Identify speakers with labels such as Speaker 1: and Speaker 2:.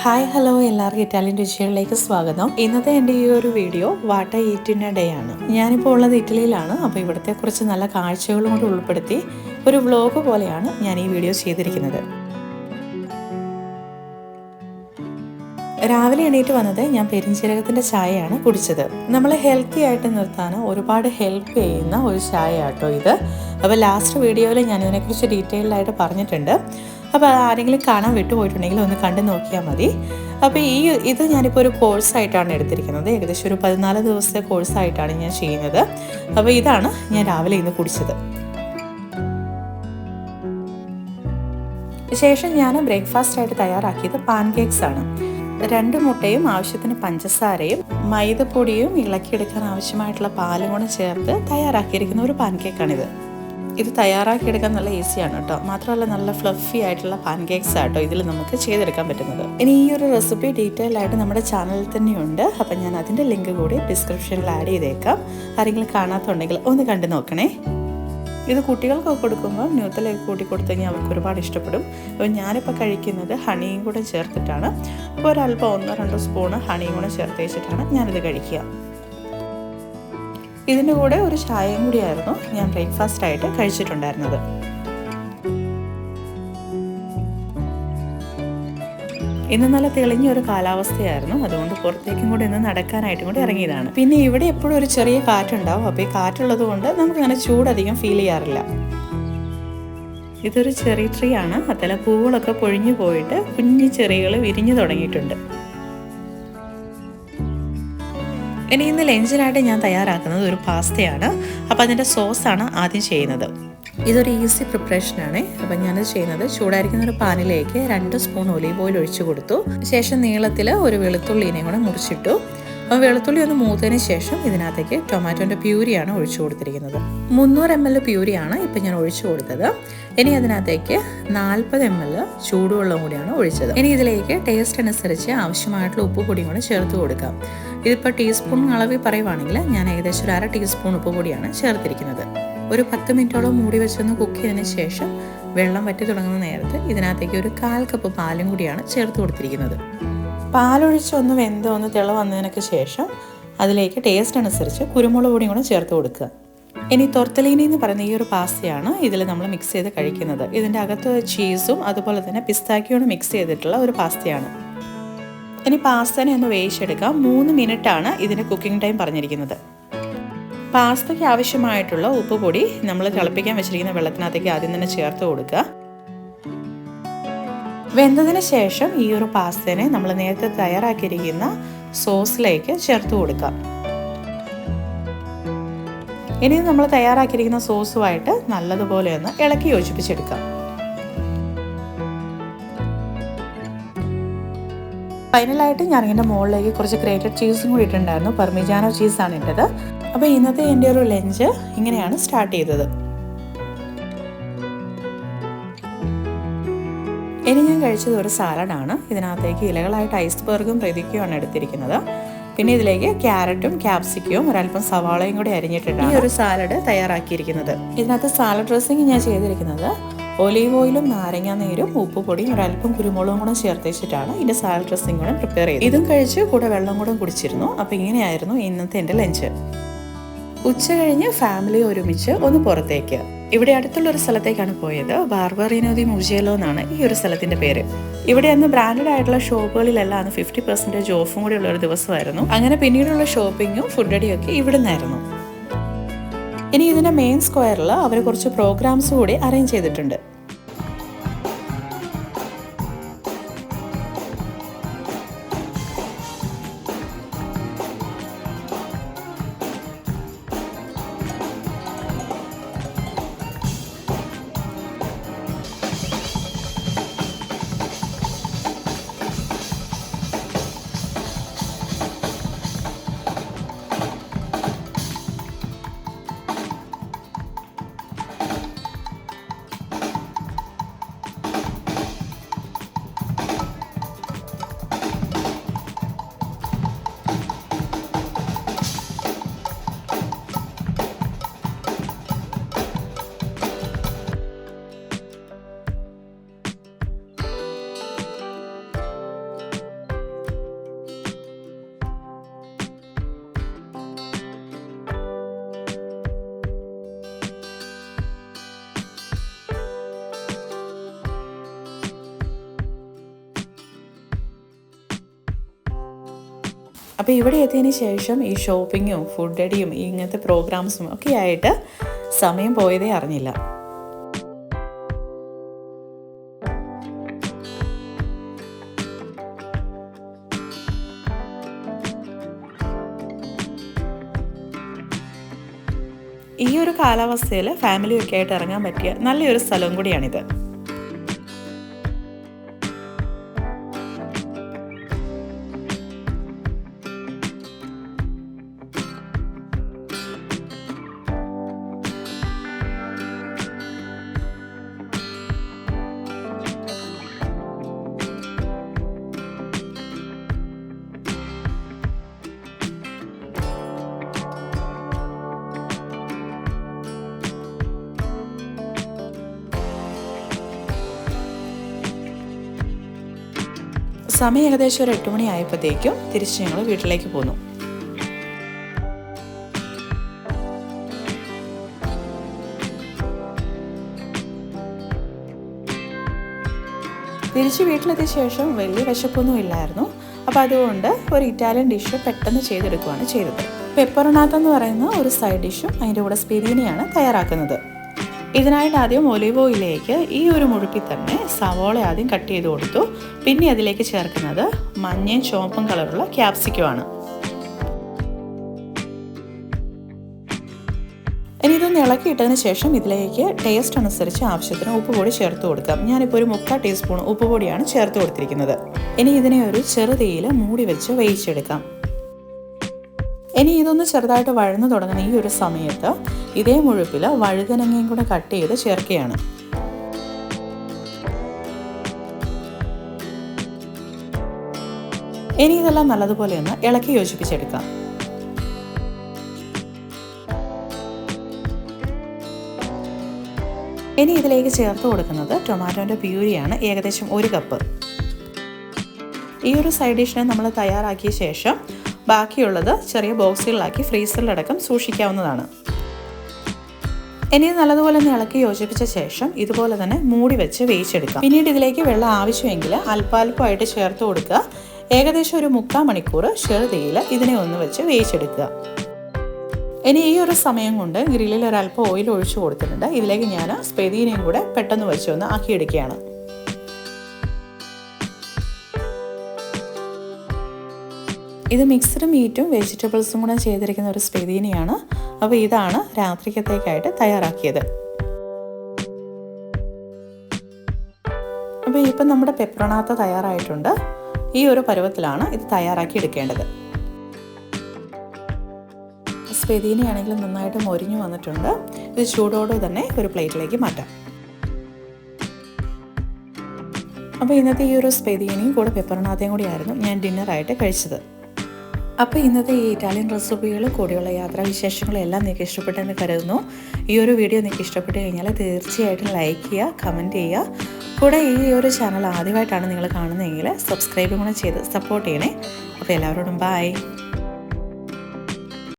Speaker 1: Hi hello എല്ലാവർക്കും Italian രുചികളിലേക്ക് സ്വാഗതം. ഇന്നത്തെ എൻ്റെ ഈ ഒരു വീഡിയോ വാട്ട ഈറ്റിൻ ഡേ ആണ്. ഞാനിപ്പോൾ ഉള്ളത് ഇറ്റലിയിലാണ്. അപ്പോൾ ഇവിടുത്തെ കുറച്ച് നല്ല കാഴ്ചകളും കൂടി ഉൾപ്പെടുത്തി ഒരു വ്ലോഗ് പോലെയാണ് ഞാൻ ഈ വീഡിയോ ചെയ്തിരിക്കുന്നത്. രാവിലെ എണീറ്റ് വന്നത് ഞാൻ പെരിഞ്ചീരകത്തിൻ്റെ ചായയാണ് കുടിച്ചത്. നമ്മളെ ഹെൽത്തി ആയിട്ട് നിർത്താൻ ഒരുപാട് ഹെൽപ്പ് ചെയ്യുന്ന ഒരു ചായ ആട്ടോ ഇത്. അപ്പോൾ ലാസ്റ്റ് വീഡിയോയിൽ ഞാൻ ഇതിനെക്കുറിച്ച് ഡീറ്റെയിൽഡ് ആയിട്ട് പറഞ്ഞിട്ടുണ്ട്. അപ്പോൾ ആരെങ്കിലും കാണാൻ വിട്ടുപോയിട്ടുണ്ടെങ്കിൽ ഒന്ന് കണ്ടു നോക്കിയാൽ മതി. അപ്പോൾ ഇത് ഞാനിപ്പോൾ ഒരു കോഴ്സായിട്ടാണ് എടുത്തിരിക്കുന്നത്. ഏകദേശം ഒരു 14 ദിവസത്തെ കോഴ്സായിട്ടാണ് ഞാൻ ചെയ്യുന്നത്. അപ്പോൾ ഇതാണ് ഞാൻ രാവിലെ ഇന്ന് കുടിച്ചത്. ശേഷം ഞാൻ ബ്രേക്ക്ഫാസ്റ്റായിട്ട് തയ്യാറാക്കിയത് പാൻകേക്സ് ആണ്. 2 മുട്ടയും ആവശ്യത്തിന് പഞ്ചസാരയും മൈദപ്പൊടിയും ഇളക്കിയെടുക്കാൻ ആവശ്യമായിട്ടുള്ള പാലും കൂടെ ചേർത്ത് തയ്യാറാക്കിയിരിക്കുന്ന ഒരു പാൻകേക്കാണിത്. ഇത് തയ്യാറാക്കിയെടുക്കാൻ നല്ല ഈസിയാണ് കേട്ടോ. മാത്രമല്ല നല്ല ഫ്ലഫി ആയിട്ടുള്ള പാൻകേക്സ് ആട്ടോ ഇതിൽ നമുക്ക് ചെയ്തെടുക്കാൻ പറ്റുന്നത്. ഇനി ഈ ഒരു റെസിപ്പി ഡീറ്റെയിൽ ആയിട്ട് നമ്മുടെ ചാനലിൽ തന്നെയുണ്ട്. അപ്പം ഞാൻ അതിൻ്റെ ലിങ്ക് കൂടി ഡിസ്ക്രിപ്ഷനിൽ ആഡ് ചെയ്തേക്കാം. ആരെങ്കിലും കാണാത്തുണ്ടെങ്കിൽ ഒന്ന് കണ്ടു നോക്കണേ. ഇത് കുട്ടികൾക്കൊക്കെ കൊടുക്കുമ്പോൾ ന്യൂത്തലേക്ക് കൂട്ടി കൊടുത്തു കഴിഞ്ഞാൽ അവർക്ക് ഒരുപാട് ഇഷ്ടപ്പെടും. അപ്പോൾ ഞാനിപ്പോൾ കഴിക്കുന്നത് ഹണിയും കൂടെ ചേർത്തിട്ടാണ്. അപ്പോൾ ഒരല്പം 1-2 സ്പൂണ് ഹണിയും കൂടെ ചേർത്ത് വെച്ചിട്ടാണ് ഞാനിത് കഴിക്കുക. ഇതിൻ്റെ കൂടെ ഒരു ചായയും കൂടിയായിരുന്നു ഞാൻ ബ്രേക്ക്ഫാസ്റ്റായിട്ട് കഴിച്ചിട്ടുണ്ടായിരുന്നത്. ഇന്ന് നല്ല തെളിഞ്ഞൊരു കാലാവസ്ഥയായിരുന്നു. അതുകൊണ്ട് പുറത്തേക്കും കൂടി ഇന്ന് നടക്കാനായിട്ടും കൂടി ഇറങ്ങിയതാണ്. പിന്നെ ഇവിടെ എപ്പോഴും ഒരു ചെറിയ കാറ്റുണ്ടാവും. അപ്പോൾ ഈ കാറ്റുള്ളത് കൊണ്ട് നമുക്കങ്ങനെ ചൂടധികം ഫീൽ ചെയ്യാറില്ല. ഇതൊരു ചെറി ട്രീ ആണ്. അതിലെ പൂവുകളൊക്കെ പൊഴിഞ്ഞു പോയിട്ട് കുഞ്ഞു ചെറികൾ വിരിഞ്ഞു തുടങ്ങിയിട്ടുണ്ട്. ഇനി ഇന്ന് ലഞ്ചിനായിട്ട് ഞാൻ തയ്യാറാക്കുന്നത് ഒരു പാസ്തയാണ്. അപ്പോൾ അതിൻ്റെ സോസാണ് ആദ്യം ചെയ്യുന്നത്. ഇതൊരു ഈസി പ്രിപ്പറേഷനാണ്. അപ്പം ഞാനത് ചെയ്യുന്നത് ചൂടായിരിക്കുന്ന ഒരു പാനിലേക്ക് 2 സ്പൂൺ ഒലീവ് ഓയിൽ ഒഴിച്ചു കൊടുത്തു. ശേഷം നീളത്തിൽ ഒരു വെളുത്തുള്ളിനെയും കൂടെ മുറിച്ചിട്ടു. അപ്പോൾ വെളുത്തുള്ളി ഒന്ന് മൂത്തതിന് ശേഷം ഇതിനകത്തേക്ക് ടൊമാറ്റോൻ്റെ പ്യൂരിയാണ് ഒഴിച്ചു കൊടുത്തിരിക്കുന്നത്. 300 ml പ്യൂരിയാണ് ഇപ്പം ഞാൻ ഒഴിച്ചു കൊടുത്തത്. ഇനി അതിനകത്തേക്ക് 40 ml ചൂടുവെള്ളം കൂടിയാണ് ഒഴിച്ചത്. ഇനി ഇതിലേക്ക് ടേസ്റ്റ് അനുസരിച്ച് ആവശ്യമായിട്ടുള്ള ഉപ്പ് പൊടിയും കൂടെ ചേർത്ത് കൊടുക്കാം. ഇതിപ്പോൾ ടീസ്പൂൺ അളവിൽ പറയുവാണെങ്കിൽ ഞാൻ ഏകദേശം ഒരു 1/2 ടീസ്പൂൺ ഉപ്പ് പൊടിയാണ് ചേർത്തിരിക്കുന്നത്. ഒരു 10 മിനിറ്റോളം മൂടി വെച്ചൊന്ന് കുക്ക് ചെയ്തതിന് ശേഷം വെള്ളം വറ്റി തുടങ്ങുന്ന നേരത്ത് ഇതിനകത്തേക്ക് ഒരു 1/4 കപ്പ് പാലും കൂടിയാണ് ചേർത്ത് കൊടുത്തിരിക്കുന്നത്. പാലൊഴിച്ച് ഒന്ന് ഒന്ന് തിള വന്നതിനൊക്കെ ശേഷം അതിലേക്ക് ടേസ്റ്റ് അനുസരിച്ച് കുരുമുളക് പൊടിയും കൂടെ ചേർത്ത് കൊടുക്കുക. ഇനി ടൊർത്തലീനി എന്ന് പറയുന്ന ഈ ഒരു പാസ്തയാണ് ഇതിൽ നമ്മൾ മിക്സ് ചെയ്ത് കഴിക്കുന്നത്. ഇതിൻ്റെ അകത്ത് ചീസും അതുപോലെ തന്നെ പിസ്താക്കിയോട് മിക്സ് ചെയ്തിട്ടുള്ള ഒരു പാസ്തയാണ്. ഇനി പാസ്തനെ ഒന്ന് വേവിച്ചെടുക്കാം. 3 മിനിറ്റാണ് ഇതിൻ്റെ കുക്കിംഗ് ടൈം പറഞ്ഞിരിക്കുന്നത്. പാസ്തയ്ക്ക് ആവശ്യമായിട്ടുള്ള ഉപ്പ് പൊടി നമ്മൾ തിളപ്പിക്കാൻ വെച്ചിരിക്കുന്ന വെള്ളത്തിനകത്തേക്ക് ആദ്യം തന്നെ ചേർത്ത് കൊടുക്കുക. വെന്തതിന് ശേഷം ഈ ഒരു പാസ്തനെ നമ്മൾ നേരത്തെ തയ്യാറാക്കിയിരിക്കുന്ന സോസിലേക്ക് ചേർത്ത് കൊടുക്കാം. ഇനി നമ്മൾ തയ്യാറാക്കിയിരിക്കുന്ന സോസുമായിട്ട് നല്ലതുപോലെ ഒന്ന് ഇളക്കി യോജിപ്പിച്ചെടുക്കാം. ഫൈനലായിട്ട് ഞാൻ ഇതിൻ്റെ മുകളിലേക്ക് കുറച്ച് ഗ്രേറ്റഡ് ചീസും കൂടി ഇട്ടിട്ടുണ്ടായിരുന്നു. പർമിജാനോ ചീസാണ് ഇട്ടത്. അപ്പോൾ ഇന്നത്തെ എൻ്റെ ഒരു ലഞ്ച് ഇങ്ങനെയാണ് സ്റ്റാർട്ട് ചെയ്തത്. ഇനി ഞാൻ കഴിച്ചത് ഒരു സാലഡാണ്. ഇതിനകത്തേക്ക് ഇലകളായിട്ട് ഐസ്ബർഗും പ്രതിക്കയുമാണ് എടുത്തിരിക്കുന്നത്. പിന്നെ ഇതിലേക്ക് ക്യാരറ്റും ക്യാപ്സിക്കവും ഒരല്പം സവാളയും കൂടി അരിഞ്ഞിട്ടിട്ടാണ് ഈ ഒരു സാലഡ് തയ്യാറാക്കിയിരിക്കുന്നത്. ഇതിനകത്ത് സാലഡ് ഡ്രസ്സിങ് ഞാൻ ചെയ്തിരിക്കുന്നത് ഒലീവ് ഓയിലും നാരങ്ങ നീരും ഉപ്പുപൊടിയും ഒരല്പം കുരുമുളകും കൂടെ ചേർത്ത് വെച്ചിട്ടാണ് ഇതിൻ്റെ സാലഡ് ഡ്രസ്സിങ് കൂടെ പ്രിപ്പയർ ചെയ്തത്. ഇതും കഴിച്ച് കൂടെ വെള്ളം കൂടെ കുടിച്ചിരുന്നു. അപ്പോൾ ഇങ്ങനെയായിരുന്നു ഇന്നത്തെ എൻ്റെ ലഞ്ച്. ഉച്ച കഴിഞ്ഞ് ഫാമിലി ഒരുമിച്ച് ഒന്ന് പുറത്തേക്ക് ഇവിടെ അടുത്തുള്ളൊരു സ്ഥലത്തേക്കാണ് പോയത്. ബാർബറിനോ ദി മുജിയലോ എന്നാണ് ഈ ഒരു സ്ഥലത്തിൻ്റെ പേര്. ഇവിടെ അന്ന് ബ്രാൻഡഡ് ആയിട്ടുള്ള ഷോപ്പുകളിലെല്ലാം അന്ന് 50% ഓഫും കൂടി ഉള്ള ഒരു ദിവസമായിരുന്നു. അങ്ങനെ പിന്നീടുള്ള ഷോപ്പിങ്ങും ഫുഡ് അടിയൊക്കെ ഇവിടെ നിന്നായിരുന്നു. ഇനി ഇതിൻ്റെ മെയിൻ സ്ക്വയറിൽ അവർ കുറച്ച് പ്രോഗ്രാംസ് കൂടി അറേഞ്ച് ചെയ്തിട്ടുണ്ട്. അപ്പോൾ ഇവിടെ എത്തിയതിന് ശേഷം ഈ ഷോപ്പിങ്ങും ഫുഡ് അടിയും ഇങ്ങനത്തെ പ്രോഗ്രാംസും ഒക്കെ ആയിട്ട് സമയം പോയതേ അറിഞ്ഞില്ല. ഈ ഒരു കാലാവസ്ഥയിൽ ഫാമിലിയൊക്കെ ആയിട്ട് ഇറങ്ങാൻ പറ്റിയ നല്ലൊരു സ്ഥലവും കൂടിയാണിത്. സമയം ഏകദേശം ഒരു 8 മണി ആയപ്പോഴത്തേക്കും തിരിച്ച് ഞങ്ങൾ വീട്ടിലേക്ക് പോന്നു. തിരിച്ച് വീട്ടിലെത്തിയ ശേഷം വലിയ വിശപ്പൊന്നും ഇല്ലായിരുന്നു. അപ്പോൾ അതുകൊണ്ട് ഒരു ഇറ്റാലിയൻ ഡിഷ് പെട്ടെന്ന് ചെയ്തെടുക്കുകയാണ് ചെയ്തത്. പെപ്പറോണാത്ത എന്ന് പറയുന്ന ഒരു സൈഡ് ഡിഷും അതിൻ്റെ കൂടെ സ്പെദീനിയാണ് തയ്യാറാക്കുന്നത്. ഇതിനായിട്ട് ആദ്യം ഒലിവ് ഓയിലേക്ക് ഈ ഒരു മുഴുപ്പിൽ തന്നെ സവോള ആദ്യം കട്ട് ചെയ്ത് കൊടുത്തു. പിന്നെ അതിലേക്ക് ചേർക്കുന്നത് മഞ്ഞയും ചുവപ്പും കളറുള്ള ക്യാപ്സിക്കമാണ്. ഇനി ഇതൊന്ന് ഇളക്കിയിട്ടതിന് ശേഷം ഇതിലേക്ക് ടേസ്റ്റ് അനുസരിച്ച് ആവശ്യത്തിന് ഉപ്പ് പൊടി ചേർത്ത് കൊടുക്കാം. ഞാനിപ്പോൾ ഒരു 3/4 ടീസ്പൂൺ ഉപ്പ് പൊടിയാണ് ചേർത്ത് കൊടുത്തിരിക്കുന്നത്. ഇനി ഇതിനെ ഒരു ചെറുതീയിൽ മൂടി വെച്ച് വേവിച്ചെടുക്കാം. ഇനി ഇതൊന്ന് ചെറുതായിട്ട് വഴന്നു തുടങ്ങുന്ന ഈ ഒരു സമയത്ത് ഇതേ മുഴുപ്പിൽ വഴുതനങ്ങയും കൂടെ കട്ട് ചെയ്ത് ചേർക്കുകയാണ്. ഇനി ഇതെല്ലാം നല്ലതുപോലെ ഒന്ന് ഇളക്കി യോജിപ്പിച്ചെടുക്കാം. ഇനി ഇതിലേക്ക് ചേർത്ത് കൊടുക്കുന്നത് ടൊമാറ്റോൻ്റെ പ്യൂരിയാണ്, ഏകദേശം 1 കപ്പ്. ഈ ഒരു സൈഡ് ഡിഷിനെ നമ്മൾ തയ്യാറാക്കിയ ശേഷം ബാക്കിയുള്ളത് ചെറിയ ബോക്സുകളിലാക്കി ഫ്രീസറിലടക്കം സൂക്ഷിക്കാവുന്നതാണ്. ഇനി നല്ലതുപോലെ ഒന്ന് ഇളക്കി യോജിപ്പിച്ച ശേഷം ഇതുപോലെ തന്നെ മൂടി വെച്ച് വേവിച്ചെടുക്കാം. പിന്നീട് ഇതിലേക്ക് വെള്ളം ആവശ്യമെങ്കിൽ അല്പാൽപ്പമായിട്ട് ചേർത്ത് കൊടുക്കുക. ഏകദേശം ഒരു 3/4 മണിക്കൂർ ചെറുതീയിൽ ഇതിനെ ഒന്ന് വെച്ച് വേവിച്ചെടുക്കുക. ഇനി ഈ ഒരു സമയം കൊണ്ട് ഗ്രില്ലിൽ ഒരല്പം ഓയിൽ ഒഴിച്ചു കൊടുത്തിട്ടുണ്ട്. ഇതിലേക്ക് ഞാൻ സ്പെദീനയും കൂടെ പെട്ടെന്ന് വെച്ച് ഒന്ന് ആക്കിയെടുക്കുകയാണ്. ഇത് മിക്സ്ഡ് മീറ്റും വെജിറ്റബിൾസും കൂടെ ചെയ്തിരിക്കുന്ന ഒരു സ്പെദീനയാണ്. അപ്പോൾ ഇതാണ് രാത്രിക്കത്തേക്കായിട്ട് തയ്യാറാക്കിയത്. അപ്പോൾ ഇപ്പം നമ്മുടെ പെപ്പറോണാത്ത തയ്യാറായിട്ടുണ്ട്. ഈ ഒരു പരുവത്തിലാണ് ഇത് തയ്യാറാക്കി എടുക്കേണ്ടത്. സ്പെദീനയാണെങ്കിൽ നന്നായിട്ട് മൊരിഞ്ഞു വന്നിട്ടുണ്ട്. ഇത് ചൂടോടെ തന്നെ ഒരു പ്ലേറ്റിലേക്ക് മാറ്റാം. അപ്പോൾ ഇന്നത്തെ ഈ ഒരു സ്പെദീനയും കൂടെ പെപ്പറോണാത്തയും കൂടിയായിരുന്നു ഞാൻ ഡിന്നറായിട്ട് കഴിച്ചത്. അപ്പോൾ ഇന്നത്തെ ഈ ഇറ്റാലിയൻ റെസിപ്പികൾ കൂടിയുള്ള യാത്രാവിശേഷങ്ങളും എല്ലാം നിങ്ങൾക്ക് ഇഷ്ടപ്പെട്ടെന്ന് കരുതുന്നു. ഈ ഒരു വീഡിയോ നിങ്ങൾക്ക് ഇഷ്ടപ്പെട്ട് കഴിഞ്ഞാൽ തീർച്ചയായിട്ടും ലൈക്ക് ചെയ്യുക, കമൻറ്റ് ചെയ്യുക. കൂടെ ഈ ഒരു ചാനൽ ആദ്യമായിട്ടാണ് നിങ്ങൾ കാണുന്നതെങ്കിൽ സബ്സ്ക്രൈബും കൂടെ ചെയ്ത് സപ്പോർട്ട് ചെയ്യണേ. അപ്പോൾ എല്ലാവരോടും ബൈ.